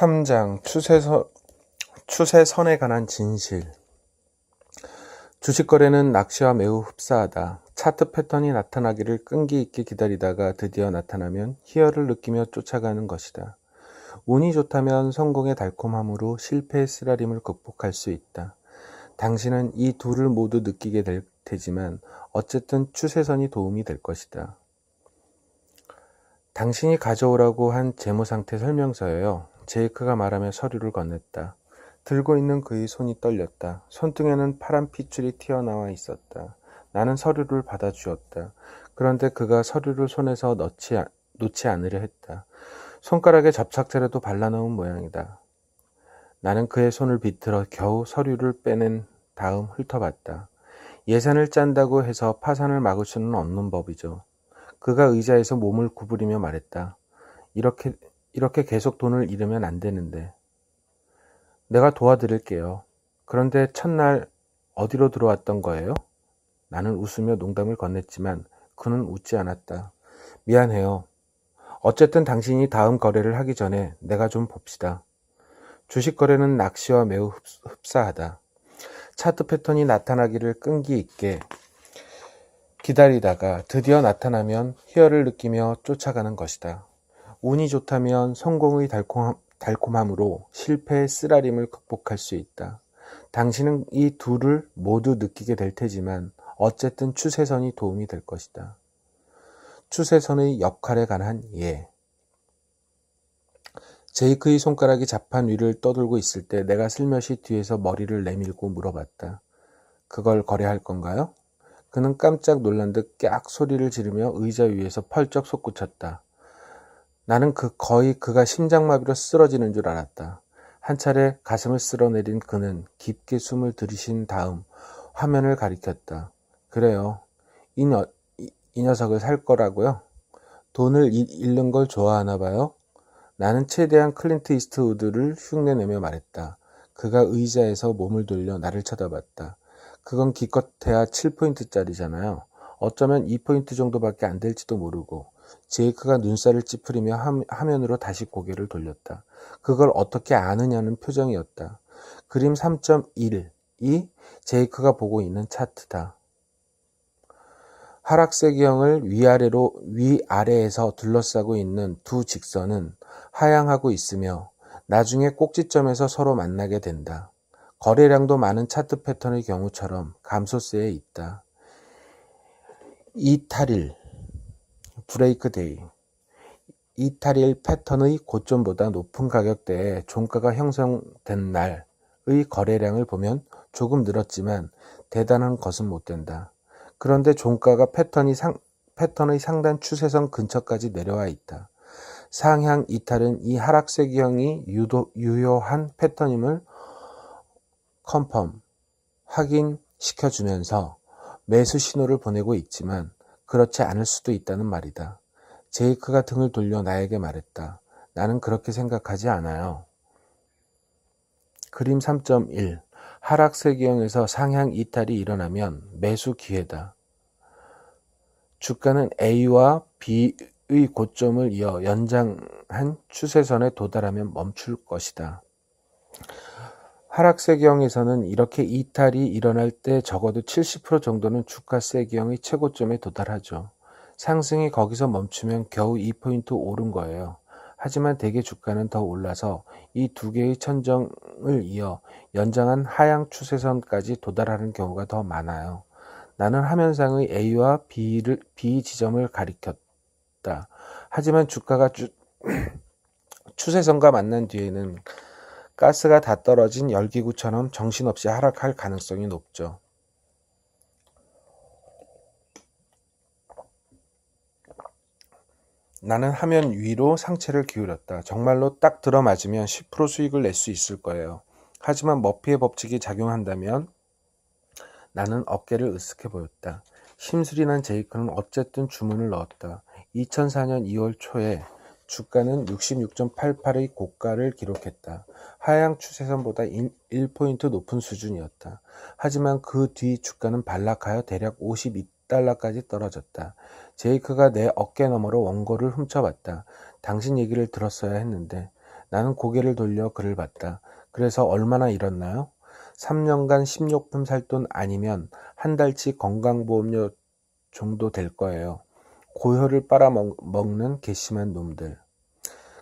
3장 추세선에 관한 진실. 주식거래는 낚시와 매우 흡사하다. 차트 패턴이 나타나기를 끈기 있게 기다리다가 드디어 나타나면 희열을 느끼며 쫓아가는 것이다. 운이 좋다면 성공의 달콤함으로 실패의 쓰라림을 극복할 수 있다. 당신은 이 둘을 모두 느끼게 될 테지만 어쨌든 추세선이 도움이 될 것이다. 당신이 가져오라고 한 재무상태 설명서예요. 제이크가 말하며 서류를 건넸다. 들고 있는 그의 손이 떨렸다. 손등에는 파란 핏줄이 튀어나와 있었다. 나는 서류를 받아주었다. 그런데 그가 서류를 손에서 놓지 않으려 했다. 손가락에 접착제라도 발라놓은 모양이다. 나는 그의 손을 비틀어 겨우 서류를 빼낸 다음 훑어봤다. 예산을 짠다고 해서 파산을 막을 수는 없는 법이죠. 그가 의자에서 몸을 구부리며 말했다. 이렇게 계속 돈을 잃으면 안 되는데. 내가 도와드릴게요. 그런데 첫날 어디로 들어왔던 거예요? 나는 웃으며 농담을 건넸지만 그는 웃지 않았다. 미안해요. 어쨌든 당신이 다음 거래를 하기 전에 내가 좀 봅시다. 주식 거래는 낚시와 매우 흡사하다. 차트 패턴이 나타나기를 끈기 있게 기다리다가 드디어 나타나면 희열을 느끼며 쫓아가는 것이다. 운이 좋다면 성공의 달콤함으로 실패의 쓰라림을 극복할 수 있다. 당신은 이 둘을 모두 느끼게 될 테지만 어쨌든 추세선이 도움이 될 것이다. 추세선의 역할에 관한 예. 제이크의 손가락이 자판 위를 떠돌고 있을 때 내가 슬며시 뒤에서 머리를 내밀고 물어봤다. 그걸 거래할 건가요? 그는 깜짝 놀란 듯 깍 소리를 지르며 의자 위에서 펄쩍 솟구쳤다. 나는 거의 그가 심장마비로 쓰러지는 줄 알았다. 한 차례 가슴을 쓸어내린 그는 깊게 숨을 들이신 다음 화면을 가리켰다. 그래요. 이 녀석을 살 거라고요? 돈을 잃는 걸 좋아하나 봐요? 나는 최대한 클린트 이스트우드를 흉내내며 말했다. 그가 의자에서 몸을 돌려 나를 쳐다봤다. 그건 기껏해야 7포인트짜리잖아요. 어쩌면 2포인트 정도밖에 안 될지도 모르고. 제이크가 눈살을 찌푸리며 화면으로 다시 고개를 돌렸다. 그걸 어떻게 아느냐는 표정이었다. 그림 3.1이 제이크가 보고 있는 차트다. 하락세기형을 위아래에서 둘러싸고 있는 두 직선은 하향하고 있으며 나중에 꼭지점에서 서로 만나게 된다. 거래량도 많은 차트 패턴의 경우처럼 감소세에 있다. 이탈일, 브레이크 데이. 이탈일 패턴의 고점보다 높은 가격대에 종가가 형성된 날의 거래량을 보면 조금 늘었지만 대단한 것은 못 된다. 그런데 종가가 패턴의 상단 추세선 근처까지 내려와 있다. 상향 이탈은 이 하락세기형이 유효한 패턴임을 확인시켜주면서 매수 신호를 보내고 있지만 그렇지 않을 수도 있다는 말이다. 제이크가 등을 돌려 나에게 말했다. 나는 그렇게 생각하지 않아요. 그림 3.1 하락세기형에서 상향 이탈이 일어나면 매수 기회다. 주가는 A와 B의 고점을 이어 연장한 추세선에 도달하면 멈출 것이다. 하락세기형에서는 이렇게 이탈이 일어날 때 적어도 70% 정도는 주가 세기형의 최고점에 도달하죠. 상승이 거기서 멈추면 겨우 2포인트 오른 거예요. 하지만 대개 주가는 더 올라서 이 두 개의 천정을 이어 연장한 하향 추세선까지 도달하는 경우가 더 많아요. 나는 화면상의 A와 B 지점을 가리켰다. 하지만 주가가 추세선과 만난 뒤에는 가스가 다 떨어진 열기구처럼 정신없이 하락할 가능성이 높죠. 나는 화면 위로 상체를 기울였다. 정말로 딱 들어맞으면 10% 수익을 낼 수 있을 거예요. 하지만 머피의 법칙이 작용한다면 나는 어깨를 으쓱해 보였다. 심술이 난 제이크는 어쨌든 주문을 넣었다. 2004년 2월 초에 주가는 66.88의 고가를 기록했다. 하향 추세선보다 1포인트 높은 수준이었다. 하지만 그 뒤 주가는 반락하여 대략 52달러까지 떨어졌다. 제이크가 내 어깨 너머로 원고를 훔쳐봤다. 당신 얘기를 들었어야 했는데 나는 고개를 돌려 그를 봤다. 그래서 얼마나 잃었나요? 3년간 식료품 살 돈 아니면 한 달치 건강보험료 정도 될 거예요. 고혈을 빨아먹는 괘씸한 놈들.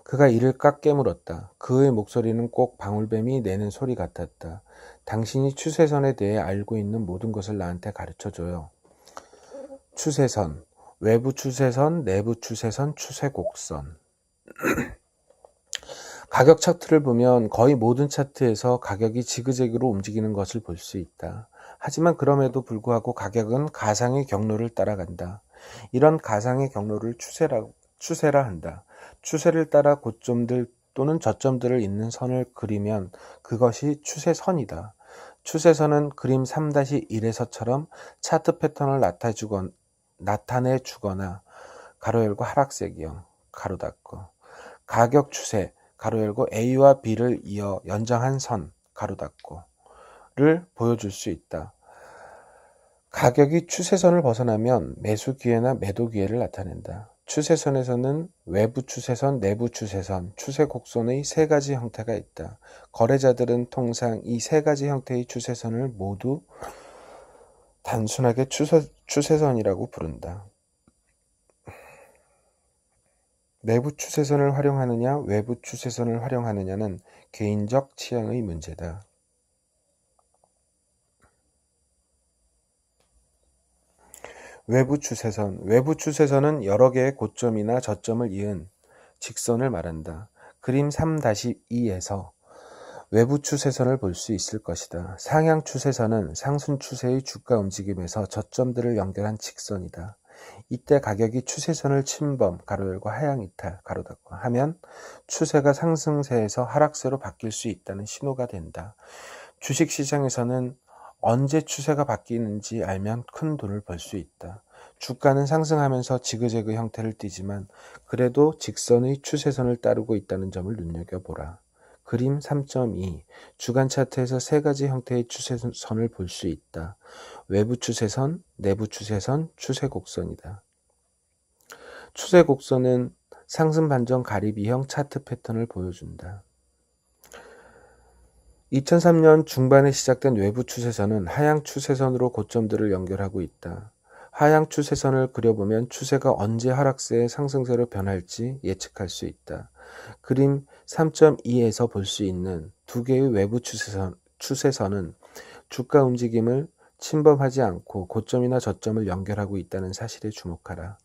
그가 이를 깍 깨물었다. 그의 목소리는 꼭 방울뱀이 내는 소리 같았다. 당신이 추세선에 대해 알고 있는 모든 것을 나한테 가르쳐줘요. 추세선, 외부 추세선, 내부 추세선, 추세곡선. 가격 차트를 보면 거의 모든 차트에서 가격이 지그재그로 움직이는 것을 볼 수 있다. 하지만 그럼에도 불구하고 가격은 가상의 경로를 따라간다. 이런 가상의 경로를 추세라 한다. 추세를 따라 고점들 또는 저점들을 잇는 선을 그리면 그것이 추세선이다. 추세선은 그림 3-1에서처럼 차트 패턴을 나타내 주거나 가로 열고 하락세기형 가로 닫고 가격 추세 가로 열고 A와 B를 이어 연장한 선 가로 닫고를 보여줄 수 있다. 가격이 추세선을 벗어나면 매수 기회나 매도 기회를 나타낸다. 추세선에서는 외부 추세선, 내부 추세선, 추세곡선의 세 가지 형태가 있다. 거래자들은 통상 이 세 가지 형태의 추세선을 모두 단순하게 추세선이라고 부른다. 내부 추세선을 활용하느냐, 외부 추세선을 활용하느냐는 개인적 취향의 문제다. 외부 추세선은 여러 개의 고점이나 저점을 이은 직선을 말한다. 그림 3-2에서 외부 추세선을 볼 수 있을 것이다. 상향 추세선은 상승 추세의 주가 움직임에서 저점들을 연결한 직선이다. 이때 가격이 추세선을 침범, 가로 열고 하향 이탈, 가로 닫고 하면 추세가 상승세에서 하락세로 바뀔 수 있다는 신호가 된다. 주식시장에서는 언제 추세가 바뀌는지 알면 큰 돈을 벌 수 있다. 주가는 상승하면서 지그재그 형태를 띠지만 그래도 직선의 추세선을 따르고 있다는 점을 눈여겨보라. 그림 3.2 주간 차트에서 세 가지 형태의 추세선을 볼 수 있다. 외부 추세선, 내부 추세선, 추세곡선이다. 추세곡선은 상승 반전 가리비형 차트 패턴을 보여준다. 2003년 중반에 시작된 외부 추세선은 하향 추세선으로 고점들을 연결하고 있다. 하향 추세선을 그려보면 추세가 언제 하락세에 상승세로 변할지 예측할 수 있다. 그림 3.2에서 볼 수 있는 두 개의 외부 추세선은 주가 움직임을 침범하지 않고 고점이나 저점을 연결하고 있다는 사실에 주목하라.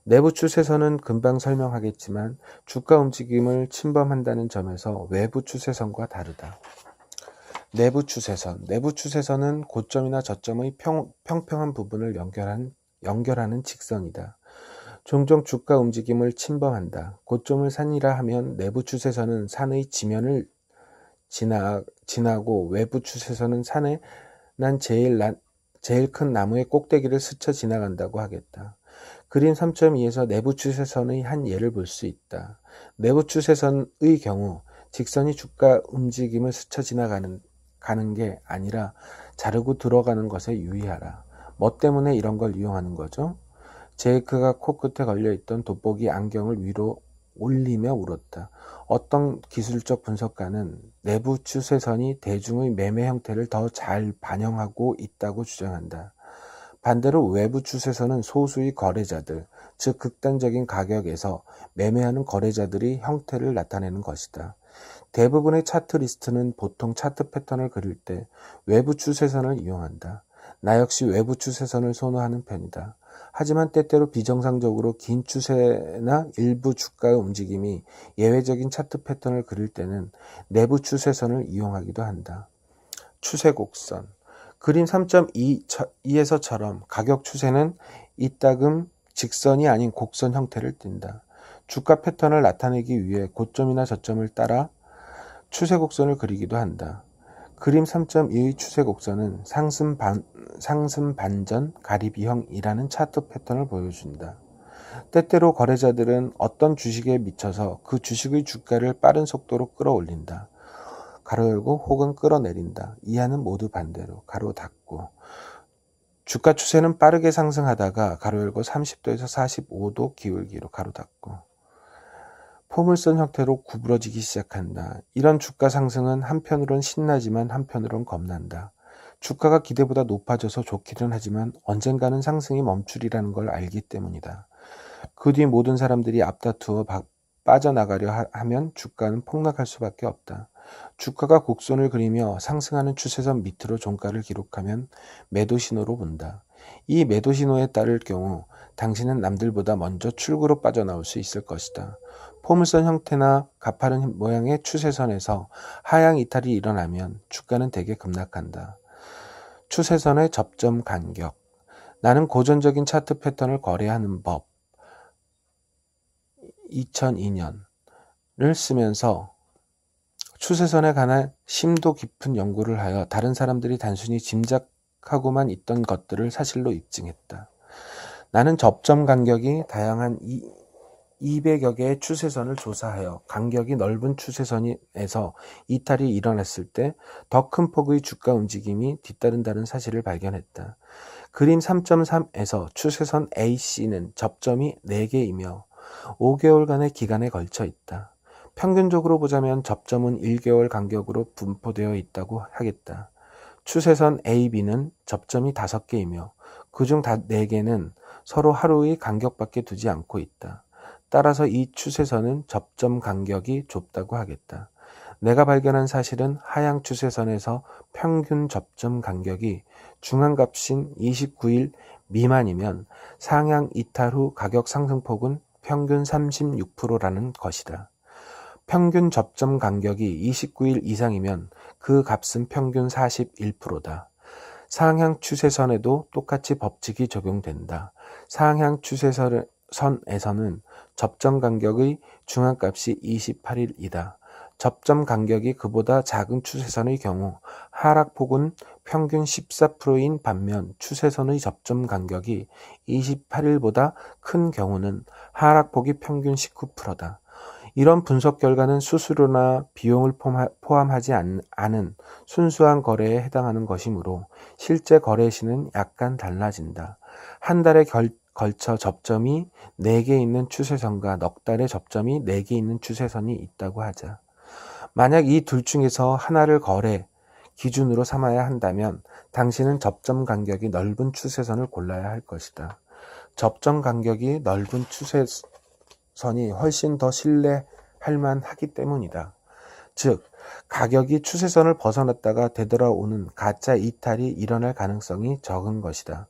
내부 추세선은 금방 설명하겠지만 주가 움직임을 침범한다는 점에서 외부 추세선과 다르다. 내부 추세선은 고점이나 저점의 평평한 부분을 연결하는 직선이다. 종종 주가 움직임을 침범한다. 고점을 산이라 하면 내부 추세선은 산의 지면을 지나고 외부 추세선은 산에 난 제일 큰 나무의 꼭대기를 스쳐 지나간다고 하겠다. 그림 3.2에서 내부 추세선의 한 예를 볼 수 있다. 내부 추세선의 경우 직선이 주가 움직임을 스쳐 지나가는 게 아니라 자르고 들어가는 것에 유의하라. 뭐 때문에 이런 걸 이용하는 거죠? 제이크가 코끝에 걸려있던 돋보기 안경을 위로 올리며 울었다. 어떤 기술적 분석가는 내부 추세선이 대중의 매매 형태를 더 잘 반영하고 있다고 주장한다. 반대로 외부 추세선은 소수의 거래자들, 즉 극단적인 가격에서 매매하는 거래자들이 형태를 나타내는 것이다. 대부분의 차트 리스트는 보통 차트 패턴을 그릴 때 외부 추세선을 이용한다. 나 역시 외부 추세선을 선호하는 편이다. 하지만 때때로 비정상적으로 긴 추세나 일부 주가의 움직임이 예외적인 차트 패턴을 그릴 때는 내부 추세선을 이용하기도 한다. 추세곡선 그림 3.2에서처럼 가격 추세는 이따금 직선이 아닌 곡선 형태를 띈다. 주가 패턴을 나타내기 위해 고점이나 저점을 따라 추세곡선을 그리기도 한다. 그림 3.2의 추세곡선은 상승 반전 가리비형이라는 차트 패턴을 보여준다. 때때로 거래자들은 어떤 주식에 미쳐서 그 주식의 주가를 빠른 속도로 끌어올린다. 가로 열고 혹은 끌어내린다. 이하는 모두 반대로 가로 닫고 주가 추세는 빠르게 상승하다가 가로 열고 30도에서 45도 기울기로 가로 닫고 포물선 형태로 구부러지기 시작한다. 이런 주가 상승은 한편으론 신나지만 한편으론 겁난다. 주가가 기대보다 높아져서 좋기는 하지만 언젠가는 상승이 멈추리라는 걸 알기 때문이다. 그 뒤 모든 사람들이 앞다투어 빠져나가려 하면 주가는 폭락할 수밖에 없다. 주가가 곡선을 그리며 상승하는 추세선 밑으로 종가를 기록하면 매도 신호로 본다. 이 매도 신호에 따를 경우 당신은 남들보다 먼저 출구로 빠져나올 수 있을 것이다. 포물선 형태나 가파른 모양의 추세선에서 하향 이탈이 일어나면 주가는 대개 급락한다. 추세선의 접점 간격. 나는 고전적인 차트 패턴을 거래하는 법 2002년을 쓰면서 추세선에 관한 심도 깊은 연구를 하여 다른 사람들이 단순히 짐작하고만 있던 것들을 사실로 입증했다. 나는 접점 간격이 다양한 200여 개의 추세선을 조사하여 간격이 넓은 추세선에서 이탈이 일어났을 때 더 큰 폭의 주가 움직임이 뒤따른다는 사실을 발견했다. 그림 3.3에서 추세선 AC는 접점이 4개이며 5개월간의 기간에 걸쳐 있다. 평균적으로 보자면 접점은 1개월 간격으로 분포되어 있다고 하겠다. 추세선 AB는 접점이 5개이며 그중 4개는 서로 하루의 간격밖에 두지 않고 있다. 따라서 이 추세선은 접점 간격이 좁다고 하겠다. 내가 발견한 사실은 하향 추세선에서 평균 접점 간격이 중앙값인 29일 미만이면 상향 이탈 후 가격 상승폭은 평균 36%라는 것이다. 평균 접점 간격이 29일 이상이면 그 값은 평균 41%다. 상향 추세선에도 똑같이 법칙이 적용된다. 상향 추세선에서는 접점 간격의 중앙값이 28일이다. 접점 간격이 그보다 작은 추세선의 경우 하락폭은 평균 14%인 반면 추세선의 접점 간격이 28일보다 큰 경우는 하락폭이 평균 19%다. 이런 분석 결과는 수수료나 비용을 포함하지 않은 순수한 거래에 해당하는 것이므로 실제 거래 시는 약간 달라진다. 한 달에 걸쳐 접점이 4개 있는 추세선과 넉 달의 접점이 4개 있는 추세선이 있다고 하자. 만약 이 둘 중에서 하나를 거래 기준으로 삼아야 한다면 당신은 접점 간격이 넓은 추세선을 골라야 할 것이다. 접점 간격이 넓은 추세선이 훨씬 더 신뢰할 만하기 때문이다. 즉, 가격이 추세선을 벗어났다가 되돌아오는 가짜 이탈이 일어날 가능성이 적은 것이다.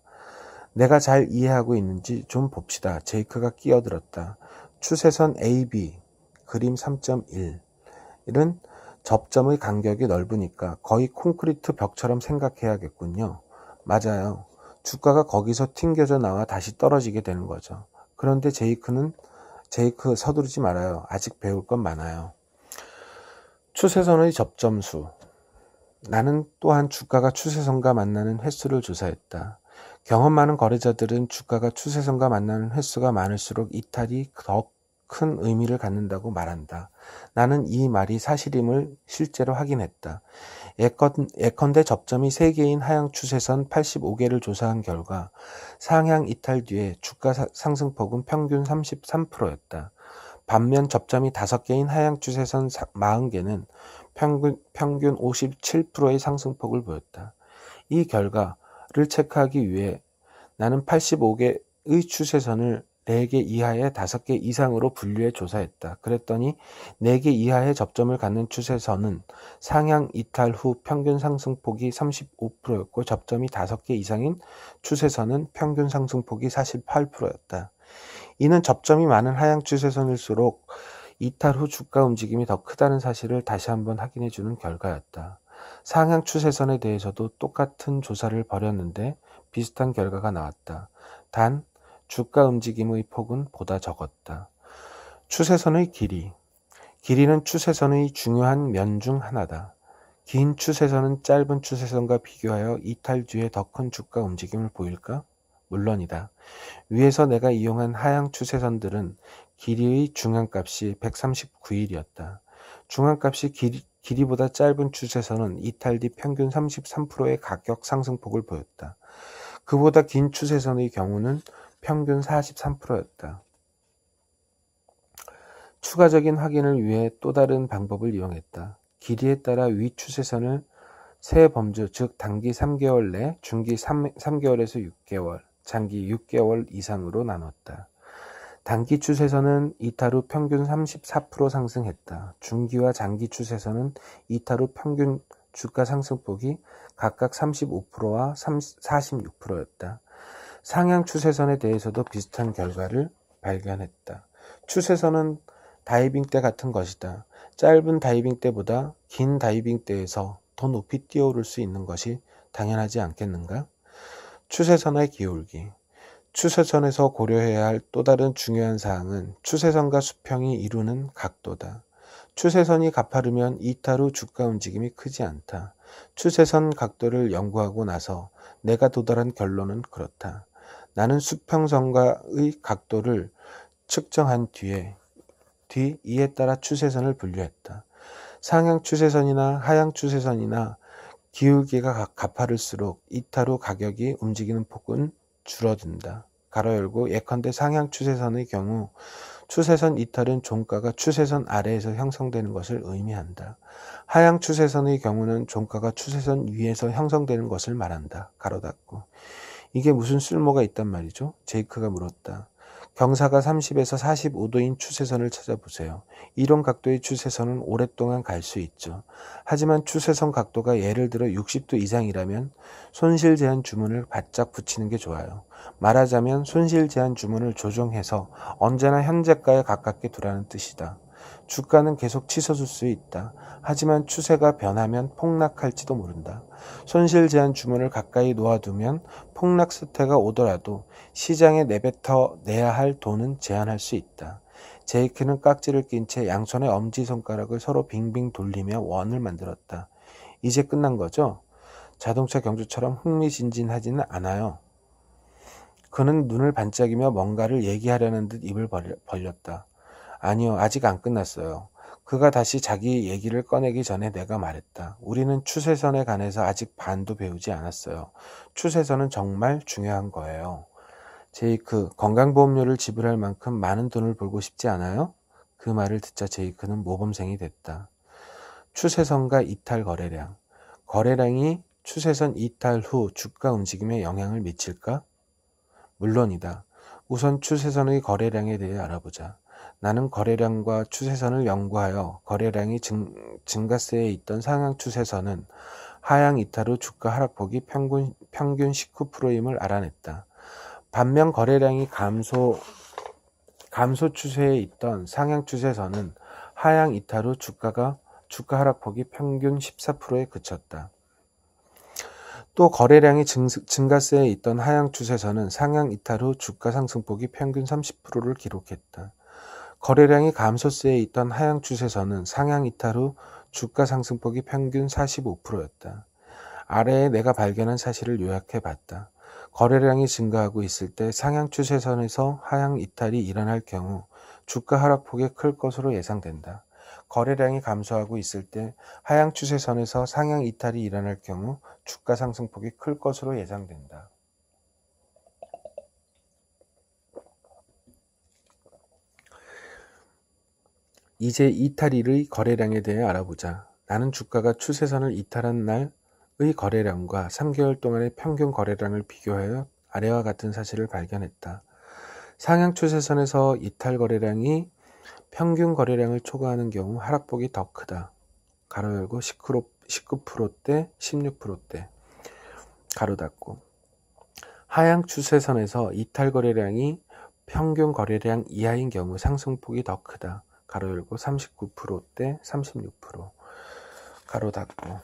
내가 잘 이해하고 있는지 좀 봅시다. 제이크가 끼어들었다. 추세선 AB, 그림 3.1은 접점의 간격이 넓으니까 거의 콘크리트 벽처럼 생각해야겠군요. 맞아요. 주가가 거기서 튕겨져 나와 다시 떨어지게 되는 거죠. 그런데 제이크 서두르지 말아요. 아직 배울 건 많아요. 추세선의 접점수. 나는 또한 주가가 추세선과 만나는 횟수를 조사했다. 경험 많은 거래자들은 주가가 추세선과 만나는 횟수가 많을수록 이탈이 더 큰 의미를 갖는다고 말한다. 나는 이 말이 사실임을 실제로 확인했다. 예컨대 접점이 3개인 하향 추세선 85개를 조사한 결과 상향 이탈 뒤에 주가 상승폭은 평균 33%였다. 반면 접점이 5개인 하향 추세선 40개는 평균 57%의 상승폭을 보였다. 이 결과를 체크하기 위해 나는 85개의 추세선을 4개 이하의 5개 이상으로 분류해 조사했다. 그랬더니 4개 이하의 접점을 갖는 추세선은 상향 이탈 후 평균 상승폭이 35%였고 접점이 5개 이상인 추세선은 평균 상승폭이 48%였다. 이는 접점이 많은 하향 추세선일수록 이탈 후 주가 움직임이 더 크다는 사실을 다시 한번 확인해 주는 결과였다. 상향 추세선에 대해서도 똑같은 조사를 벌였는데 비슷한 결과가 나왔다. 단 주가 움직임의 폭은 보다 적었다. 추세선의 길이. 길이는 추세선의 중요한 면 중 하나다. 긴 추세선은 짧은 추세선과 비교하여 이탈 뒤에 더 큰 주가 움직임을 보일까? 물론이다. 위에서 내가 이용한 하향 추세선들은 길이의 중앙값이 139일이었다. 중앙값이 길이보다 짧은 추세선은 이탈 뒤 평균 33%의 가격 상승폭을 보였다. 그보다 긴 추세선의 경우는 평균 43%였다. 추가적인 확인을 위해 또 다른 방법을 이용했다. 길이에 따라 위 추세선을 세 범주, 즉 단기 3개월 내, 중기 3개월에서 6개월, 장기 6개월 이상으로 나눴다. 단기 추세선은 이탈 후 평균 34% 상승했다. 중기와 장기 추세선은 이탈 후 평균 주가 상승폭이 각각 35%와 46%였다. 상향 추세선에 대해서도 비슷한 결과를 발견했다. 추세선은 다이빙 때 같은 것이다. 짧은 다이빙 때보다 긴 다이빙 때에서 더 높이 뛰어오를 수 있는 것이 당연하지 않겠는가? 추세선의 기울기. 추세선에서 고려해야 할 또 다른 중요한 사항은 추세선과 수평이 이루는 각도다. 추세선이 가파르면 이탈 후 주가 움직임이 크지 않다. 추세선 각도를 연구하고 나서 내가 도달한 결론은 그렇다. 나는 수평선과의 각도를 측정한 뒤 이에 따라 추세선을 분류했다. 상향 추세선이나 하향 추세선이나 기울기가 가파를수록 이탈 후 가격이 움직이는 폭은 줄어든다. 가로 열고 예컨대 상향 추세선의 경우 추세선 이탈은 종가가 추세선 아래에서 형성되는 것을 의미한다. 하향 추세선의 경우는 종가가 추세선 위에서 형성되는 것을 말한다. 가로 닫고. 이게 무슨 쓸모가 있단 말이죠? 제이크가 물었다. 경사가 30에서 45도인 추세선을 찾아보세요. 이런 각도의 추세선은 오랫동안 갈 수 있죠. 하지만 추세선 각도가 예를 들어 60도 이상이라면 손실 제한 주문을 바짝 붙이는 게 좋아요. 말하자면 손실 제한 주문을 조정해서 언제나 현재가에 가깝게 두라는 뜻이다. 주가는 계속 치솟을 수 있다. 하지만 추세가 변하면 폭락할지도 모른다. 손실 제한 주문을 가까이 놓아두면 폭락 사태가 오더라도 시장에 내뱉어 내야 할 돈은 제한할 수 있다. 제이크는 깍지를 낀 채 양손의 엄지손가락을 서로 빙빙 돌리며 원을 만들었다. 이제 끝난 거죠? 자동차 경주처럼 흥미진진하지는 않아요. 그는 눈을 반짝이며 뭔가를 얘기하려는 듯 입을 벌렸다. 아니요, 아직 안 끝났어요. 그가 다시 자기 얘기를 꺼내기 전에 내가 말했다. 우리는 추세선에 관해서 아직 반도 배우지 않았어요. 추세선은 정말 중요한 거예요. 제이크, 건강보험료를 지불할 만큼 많은 돈을 벌고 싶지 않아요? 그 말을 듣자 제이크는 모범생이 됐다. 추세선과 이탈 거래량. 거래량이 추세선 이탈 후 주가 움직임에 영향을 미칠까? 물론이다. 우선 추세선의 거래량에 대해 알아보자. 나는 거래량과 추세선을 연구하여 거래량이 증가세에 있던 상향 추세선은 하향 이탈 후 주가 하락폭이 평균 19%임을 알아냈다. 반면 거래량이 감소 추세에 있던 상향 추세선은 하향 이탈 후 주가 하락폭이 평균 14%에 그쳤다. 또 거래량이 증가세에 있던 하향 추세선은 상향 이탈 후 주가 상승폭이 평균 30%를 기록했다. 거래량이 감소세에 있던 하향 추세선은 상향 이탈 후 주가 상승폭이 평균 45%였다. 아래에 내가 발견한 사실을 요약해 봤다. 거래량이 증가하고 있을 때 상향 추세선에서 하향 이탈이 일어날 경우 주가 하락폭이 클 것으로 예상된다. 거래량이 감소하고 있을 때 하향 추세선에서 상향 이탈이 일어날 경우 주가 상승폭이 클 것으로 예상된다. 이제 이탈일의 거래량에 대해 알아보자. 나는 주가가 추세선을 이탈한 날의 거래량과 3개월 동안의 평균 거래량을 비교하여 아래와 같은 사실을 발견했다. 상향 추세선에서 이탈 거래량이 평균 거래량을 초과하는 경우 하락폭이 더 크다. 가로 열고 19%대, 16%대. 가로 닫고. 하향 추세선에서 이탈 거래량이 평균 거래량 이하인 경우 상승폭이 더 크다. 가로 열고 39%대, 36%. 가로 닫고.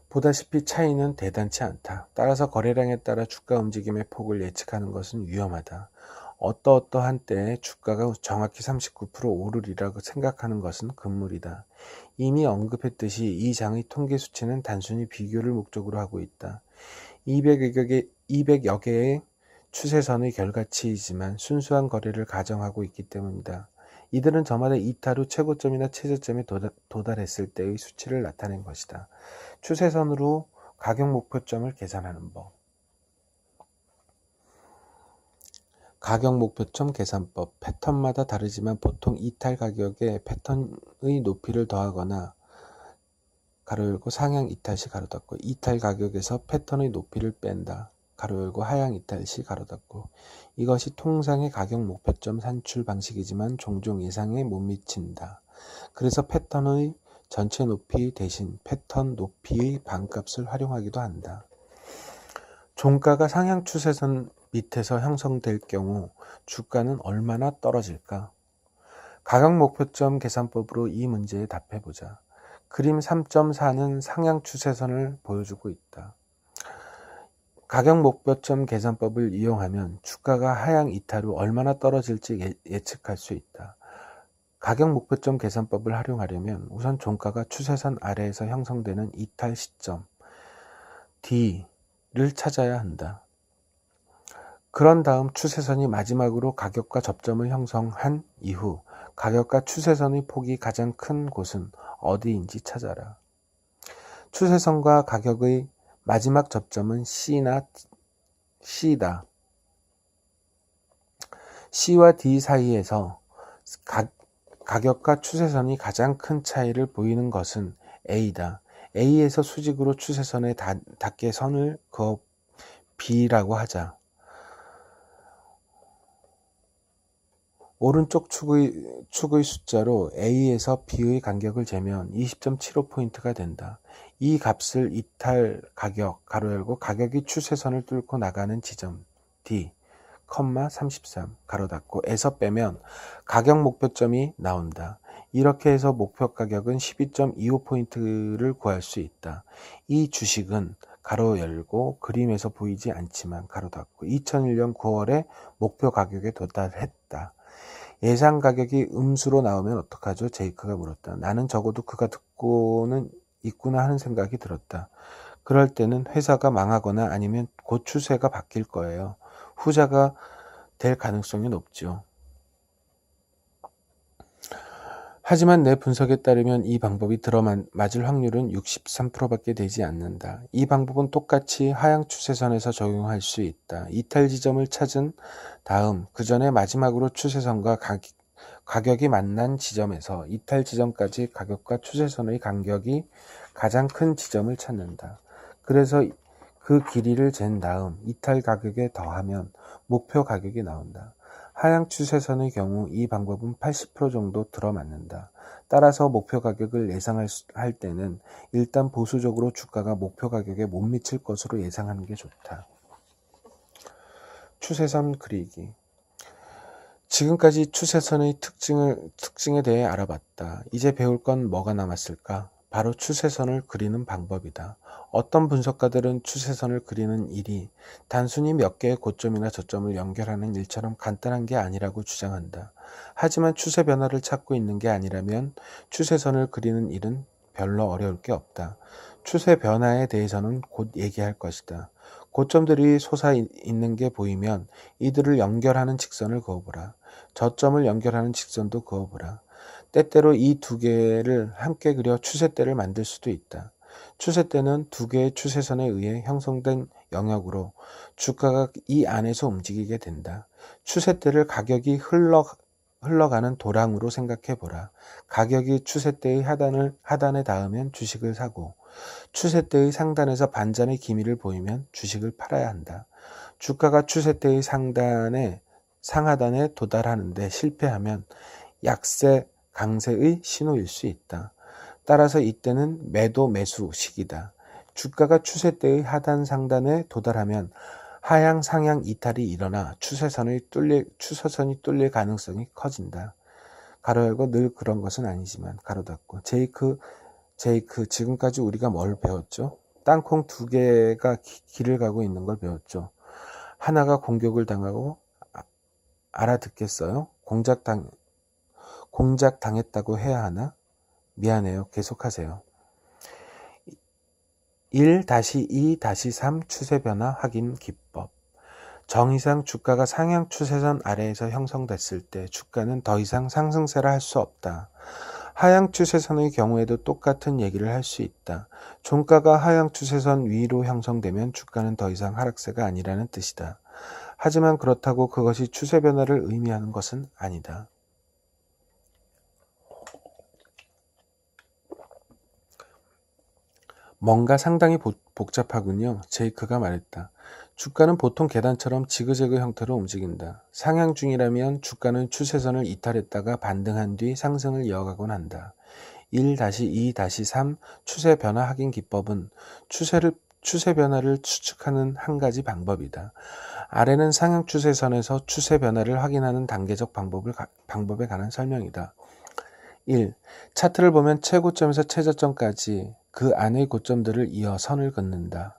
보다시피 차이는 대단치 않다. 따라서 거래량에 따라 주가 움직임의 폭을 예측하는 것은 위험하다. 어떠한 때에 주가가 정확히 39% 오르리라고 생각하는 것은 금물이다. 이미 언급했듯이 이 장의 통계 수치는 단순히 비교를 목적으로 하고 있다. 200여 개의 추세선의 결과치이지만 순수한 거래를 가정하고 있기 때문이다. 이들은 저마다 이탈 후 최고점이나 최저점에 도달했을 때의 수치를 나타낸 것이다. 추세선으로 가격 목표점을 계산하는 법. 가격 목표점 계산법. 패턴마다 다르지만 보통 이탈 가격에 패턴의 높이를 더하거나 가로 열고 상향 이탈 시 가로 닫고 이탈 가격에서 패턴의 높이를 뺀다. 가로 열고 하향 이탈 시 가로 닫고. 이것이 통상의 가격 목표점 산출 방식이지만 종종 예상에 못 미친다. 그래서 패턴의 전체 높이 대신 패턴 높이의 반값을 활용하기도 한다. 종가가 상향 추세선 밑에서 형성될 경우 주가는 얼마나 떨어질까? 가격 목표점 계산법으로 이 문제에 답해보자. 그림 3.4는 상향 추세선을 보여주고 있다. 가격 목표점 계산법을 이용하면 주가가 하향 이탈 후 얼마나 떨어질지 예측할 수 있다. 가격 목표점 계산법을 활용하려면 우선 종가가 추세선 아래에서 형성되는 이탈 시점 D를 찾아야 한다. 그런 다음 추세선이 마지막으로 가격과 접점을 형성한 이후 가격과 추세선의 폭이 가장 큰 곳은 어디인지 찾아라. 추세선과 가격의 마지막 접점은 C다. C와 D 사이에서 가격과 추세선이 가장 큰 차이를 보이는 것은 A다. A에서 수직으로 추세선에 닿게 선을 그어 B라고 하자. 오른쪽 축의 숫자로 A에서 B의 간격을 재면 20.75포인트가 된다. 이 값을 이탈 가격, 가로 열고 가격이 추세선을 뚫고 나가는 지점 D, 33, 가로 닫고 에서 빼면 가격 목표점이 나온다. 이렇게 해서 목표 가격은 12.25포인트를 구할 수 있다. 이 주식은 가로 열고 그림에서 보이지 않지만 가로 닫고 2001년 9월에 목표 가격에 도달했다. 예상 가격이 음수로 나오면 어떡하죠? 제이크가 물었다. 나는 적어도 그가 듣고는 있구나 하는 생각이 들었다. 그럴 때는 회사가 망하거나 아니면 곧 추세가 바뀔 거예요. 후자가 될 가능성이 높죠. 하지만 내 분석에 따르면 이 방법이 들어맞을 확률은 63%밖에 되지 않는다. 이 방법은 똑같이 하향 추세선에서 적용할 수 있다. 이탈 지점을 찾은 다음 그 전에 마지막으로 추세선과 가격이 만난 지점에서 이탈 지점까지 가격과 추세선의 간격이 가장 큰 지점을 찾는다. 그래서 그 길이를 잰 다음 이탈 가격에 더하면 목표 가격이 나온다. 하향 추세선의 경우 이 방법은 80% 정도 들어맞는다. 따라서 목표 가격을 예상할 때는 일단 보수적으로 주가가 목표 가격에 못 미칠 것으로 예상하는 게 좋다. 추세선 그리기. 지금까지 추세선의 특징에 대해 알아봤다. 이제 배울 건 뭐가 남았을까? 바로 추세선을 그리는 방법이다. 어떤 분석가들은 추세선을 그리는 일이 단순히 몇 개의 고점이나 저점을 연결하는 일처럼 간단한 게 아니라고 주장한다. 하지만 추세 변화를 찾고 있는 게 아니라면 추세선을 그리는 일은 별로 어려울 게 없다. 추세 변화에 대해서는 곧 얘기할 것이다. 고점들이 솟아 있는 게 보이면 이들을 연결하는 직선을 그어보라. 저점을 연결하는 직선도 그어보라. 때때로 이 두 개를 함께 그려 추세대를 만들 수도 있다. 추세대는 두 개의 추세선에 의해 형성된 영역으로 주가가 이 안에서 움직이게 된다. 추세대를 가격이 흘러가는 도랑으로 생각해보라. 가격이 추세대의 하단에 닿으면 주식을 사고 추세대의 상단에서 반전의 기미를 보이면 주식을 팔아야 한다. 주가가 추세대의 상하단에 도달하는데 실패하면 약세, 강세의 신호일 수 있다. 따라서 이때는 매도 매수 시기다. 주가가 추세대의 하단 상단에 도달하면 하향 상향 이탈이 일어나 추세선이 뚫릴 가능성이 커진다. 가로 열고 늘 그런 것은 아니지만 가로 닫고. 제이크 지금까지 우리가 뭘 배웠죠? 땅콩 두 개가 길을 가고 있는 걸 배웠죠. 하나가 공격을 당하고 알아듣겠어요? 공작 당했다고 해야 하나? 미안해요. 계속하세요. 1-2-3 추세 변화 확인 기법. 정의상 주가가 상향 추세선 아래에서 형성됐을 때 주가는 더 이상 상승세라 할 수 없다. 하향 추세선의 경우에도 똑같은 얘기를 할 수 있다. 종가가 하향 추세선 위로 형성되면 주가는 더 이상 하락세가 아니라는 뜻이다. 하지만 그렇다고 그것이 추세 변화를 의미하는 것은 아니다. 뭔가 상당히 복잡하군요. 제이크가 말했다. 주가는 보통 계단처럼 지그재그 형태로 움직인다. 상향 중이라면 주가는 추세선을 이탈했다가 반등한 뒤 상승을 이어가곤 한다. 1-2-3 추세 변화 확인 기법은 추세 변화를 추측하는 한 가지 방법이다. 아래는 상향 추세선에서 추세 변화를 확인하는 단계적 방법에 관한 설명이다. 1. 차트를 보면 최고점에서 최저점까지 그 안의 고점들을 이어 선을 긋는다.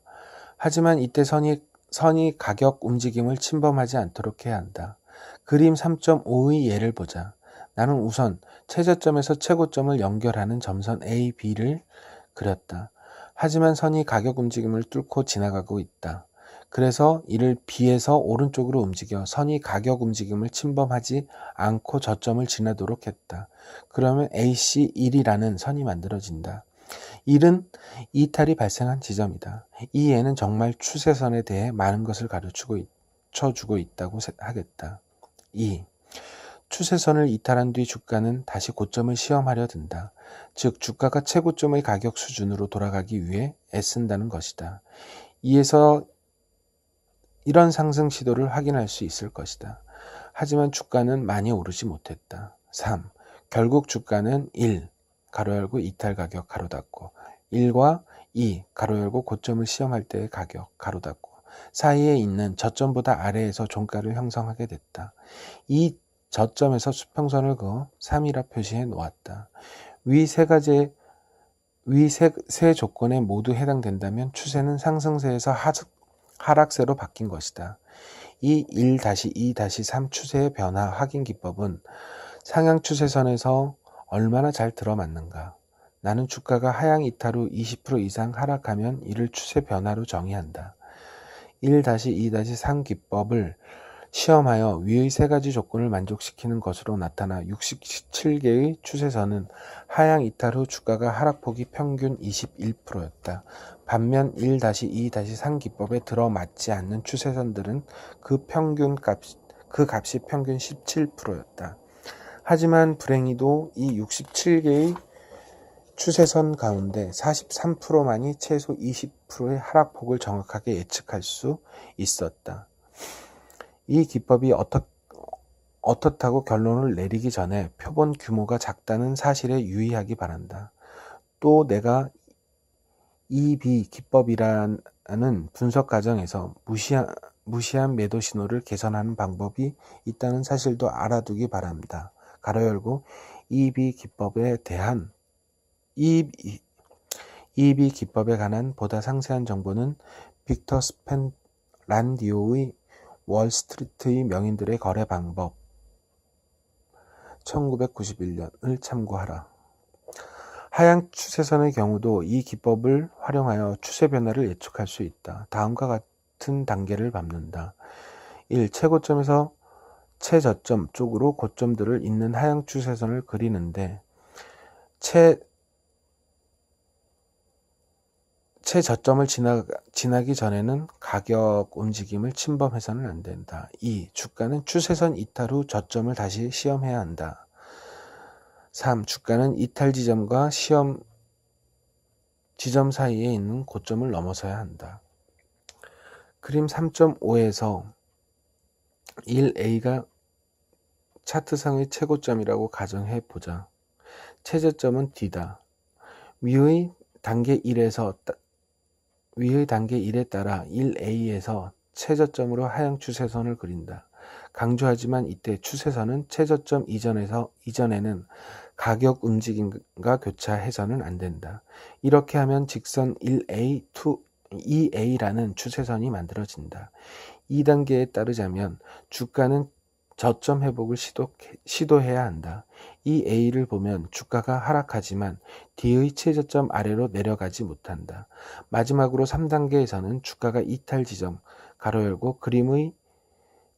하지만 이때 선이 가격 움직임을 침범하지 않도록 해야 한다. 그림 3.5의 예를 보자. 나는 우선 최저점에서 최고점을 연결하는 점선 A, B를 그렸다. 하지만 선이 가격 움직임을 뚫고 지나가고 있다. 그래서 이를 B에서 오른쪽으로 움직여 선이 가격 움직임을 침범하지 않고 저점을 지나도록 했다. 그러면 AC1이라는 선이 만들어진다. 1은 이탈이 발생한 지점이다. 이 예는 정말 추세선에 대해 많은 것을 가르쳐주고 있다고 하겠다. 2. 추세선을 이탈한 뒤 주가는 다시 고점을 시험하려 든다. 즉 주가가 최고점의 가격 수준으로 돌아가기 위해 애쓴다는 것이다. 이에서 이런 상승 시도를 확인할 수 있을 것이다. 하지만 주가는 많이 오르지 못했다. 3. 결국 주가는 1, 가로 열고 이탈 가격, 가로 닫고 1과 2, 가로 열고 고점을 시험할 때의 가격, 가로 닫고 사이에 있는 저점보다 아래에서 종가를 형성하게 됐다. 이 저점에서 수평선을 그어 3이라 표시해 놓았다. 위 세 조건에 모두 해당된다면 추세는 상승세에서 하락세로 바뀐 것이다. 이 1-2-3 추세의 변화 확인 기법은 상향 추세선에서 얼마나 잘 들어맞는가. 나는 주가가 하향 이탈 후 20% 이상 하락하면 이를 추세 변화로 정의한다. 1-2-3 기법을 시험하여 위의 세 가지 조건을 만족시키는 것으로 나타나 67개의 추세선은 하향 이탈 후 주가가 하락폭이 평균 21%였다. 반면 1-2-3 기법에 들어맞지 않는 추세선들은 그 값이 평균 17%였다. 하지만 불행히도 이 67개의 추세선 가운데 43%만이 최소 20%의 하락폭을 정확하게 예측할 수 있었다. 이 기법이 어떻다고 결론을 내리기 전에 표본 규모가 작다는 사실에 유의하기 바란다. 또 내가 EB 기법이라는 분석 과정에서 무시한 매도 신호를 개선하는 방법이 있다는 사실도 알아두기 바랍니다. 가로 열고 EB 기법에 관한 보다 상세한 정보는 빅터 스펜란디오의 월스트리트의 명인들의 거래 방법 1991년을 참고하라. 하향 추세선의 경우도 이 기법을 활용하여 추세 변화를 예측할 수 있다. 다음과 같은 단계를 밟는다. 1. 최고점에서 최저점 쪽으로 고점들을 잇는 하향 추세선을 그리는데 최저점을 지나기 전에는 가격 움직임을 침범해서는 안 된다. 2. 주가는 추세선 이탈 후 저점을 다시 시험해야 한다. 3. 주가는 이탈 지점과 시험 지점 사이에 있는 고점을 넘어서야 한다. 그림 3.5에서 1A가 차트상의 최고점이라고 가정해 보자. 최저점은 D다. 위의 단계 1에 따라 1A에서 최저점으로 하향 추세선을 그린다. 강조하지만 이때 추세선은 최저점 이전에는 가격 움직임과 교차해서는 안 된다. 이렇게 하면 직선 1A, 2A라는 추세선이 만들어진다. 2단계에 따르자면 주가는 저점 회복을 시도해야 한다. 이 A를 보면 주가가 하락하지만 D의 최저점 아래로 내려가지 못한다. 마지막으로 3단계에서는 주가가 이탈 지점, 가로 열고 그림의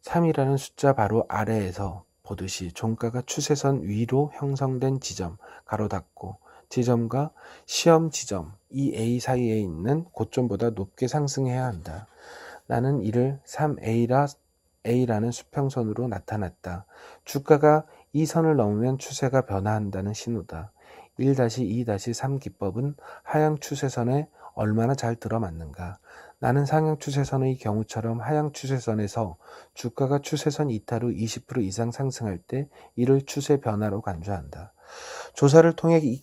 3이라는 숫자 바로 아래에서 보듯이 종가가 추세선 위로 형성된 지점, 가로 닫고 지점과 시험 지점, 이 A 사이에 있는 고점보다 높게 상승해야 한다. 나는 이를 3A라 A라는 수평선으로 나타났다. 주가가 이 선을 넘으면 추세가 변화한다는 신호다. 1-2-3 기법은 하향 추세선에 얼마나 잘 들어맞는가? 나는 상향 추세선의 경우처럼 하향 추세선에서 주가가 추세선 이탈 후 20% 이상 상승할 때 이를 추세 변화로 간주한다. 조사를 통해 이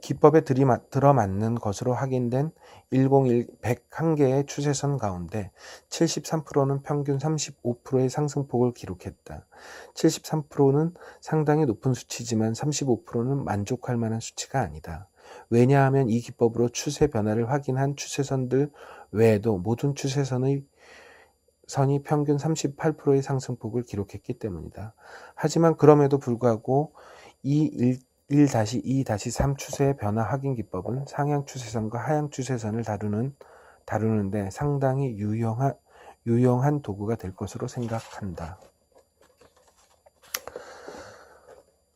기법에 들어맞는 것으로 확인된 101개의 추세선 가운데 73%는 평균 35%의 상승폭을 기록했다. 73%는 상당히 높은 수치지만 35%는 만족할 만한 수치가 아니다. 왜냐하면 이 기법으로 추세 변화를 확인한 추세선들 외에도 모든 추세선이 평균 38%의 상승폭을 기록했기 때문이다. 하지만 그럼에도 불구하고 이 1-2-3 추세 변화 확인 기법은 상향 추세선과 하향 추세선을 다루는데 상당히 유용한 도구가 될 것으로 생각한다.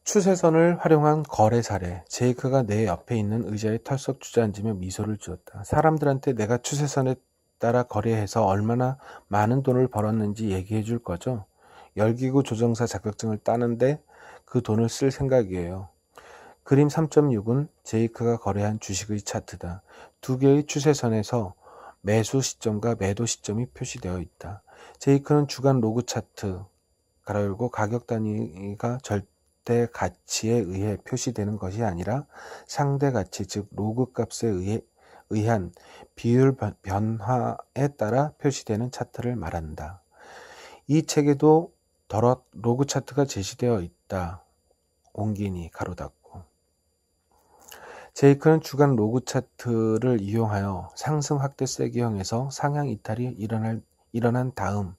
추세선을 활용한 거래 사례. 제이크가 내 옆에 있는 의자에 털썩 주저앉으며 미소를 지었다. 사람들한테 내가 추세선에 따라 거래해서 얼마나 많은 돈을 벌었는지 얘기해 줄 거죠? 열기구 조정사 자격증을 따는데 그 돈을 쓸 생각이에요. 그림 3.6은 제이크가 거래한 주식의 차트다. 두 개의 추세선에서 매수 시점과 매도 시점이 표시되어 있다. 제이크는 주간 로그 차트, 가로열고 가격 단위가 절대 가치에 의해 표시되는 것이 아니라 상대 가치, 즉 로그 값에 의한 비율 변화에 따라 표시되는 차트를 말한다. 이 책에도 더러 로그 차트가 제시되어 있다. 옹기니 가로 닫고. 제이크는 주간 로그 차트를 이용하여 상승 확대 세기형에서 상향 이탈이 일어난 다음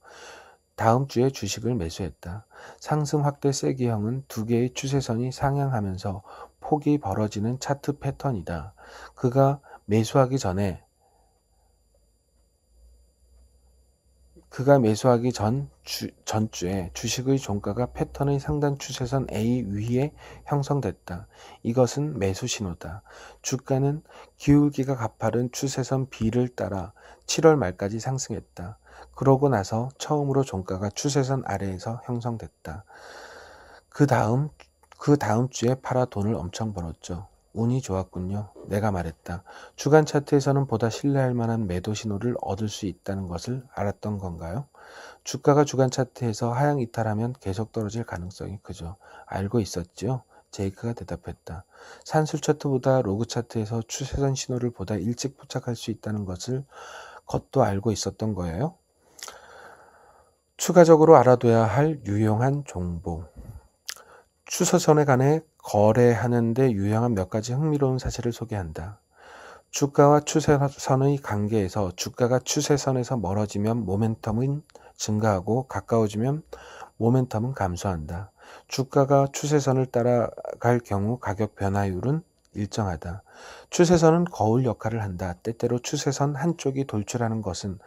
주에 주식을 매수했다. 상승 확대 세기형은 두 개의 추세선이 상향하면서 폭이 벌어지는 차트 패턴이다. 그가 매수하기 전주에 주식의 종가가 패턴의 상단 추세선 A 위에 형성됐다. 이것은 매수 신호다. 주가는 기울기가 가파른 추세선 B를 따라 7월 말까지 상승했다. 그러고 나서 처음으로 종가가 추세선 아래에서 형성됐다. 그 다음 주에 팔아 돈을 엄청 벌었죠. 운이 좋았군요. 내가 말했다. 주간 차트에서는 보다 신뢰할 만한 매도 신호를 얻을 수 있다는 것을 알았던 건가요? 주가가 주간 차트에서 하향 이탈하면 계속 떨어질 가능성이 크죠. 알고 있었지요? 제이크가 대답했다. 산술 차트보다 로그 차트에서 추세선 신호를 보다 일찍 포착할 수 있다는 것도 알고 있었던 거예요? 추가적으로 알아둬야 할 유용한 정보. 추세선에 관해 거래하는 데 유용한 몇 가지 흥미로운 사실을 소개한다. 주가와 추세선의 관계에서 주가가 추세선에서 멀어지면 모멘텀은 증가하고 가까워지면 모멘텀은 감소한다. 주가가 추세선을 따라갈 경우 가격 변화율은 일정하다. 추세선은 거울 역할을 한다. 때때로 추세선 한쪽이 돌출하는 것은